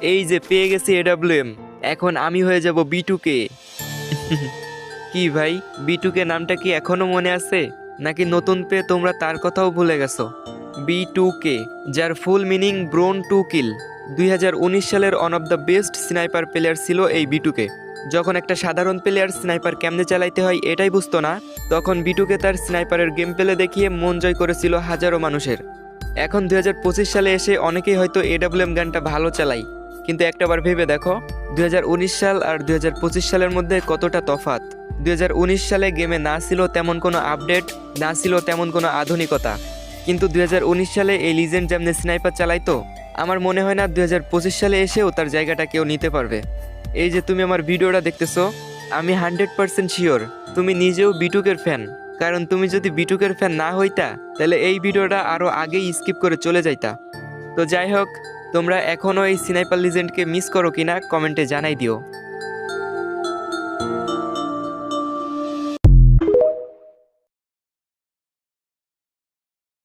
এই যে পেয়ে গেছি এডাব্লিউএম, এখন আমি হয়ে যাব B2K। কি ভাই, B2K নামটা কি এখনো মনে আছে, নাকি নতুন পেয়ে তোমরা তার কথাও ভুলে গেছো? B2K, যার ফুল মিনিং ব্রোন টু কিল। 2019 সালের one of the best sniper player ছিল এই B2K। যখন একটা সাধারণ প্লেয়ার স্নাইপার কেমনে চালাইতে হয় এটাই বুঝতো না, তখন B2K তার স্নাইপারের গেম প্লে দেখিয়ে মন জয় করেছিল হাজারো মানুষের। এখন 2025 সালে এসে অনেকেই হয়তো এডাব্লিউএম গানটা ভালো চালাই, কিন্তু একটাবার ভেবে দেখো 2019 সাল আর 2025 সালের মধ্যে কতটা তফাৎ। 2019 সালে গেমে না ছিল তেমন কোনো আপডেট, না ছিল তেমন কোনো আধুনিকতা, কিন্তু 2019 সালে এই লিজেন্ড যেমনি স্নাইপার চালাইতো, আমার মনে হয় না 2025 সালে এসেও তার জায়গাটা কেউ নিতে পারবে। এই যে তুমি আমার ভিডিওটা দেখতেছো, আমি 100% শিওর তুমি নিজেও B2K ফ্যান। কারণ তুমি যদি B2K ফ্যান না হইতা, তাহলে এই ভিডিওটা আরও আগেই স্কিপ করে চলে যাইতা। তো যাই হোক, তোমরা এখনও এই স্নাইপার লিজেন্ডকে মিস করো কিনা কমেন্টে জানাই দিও।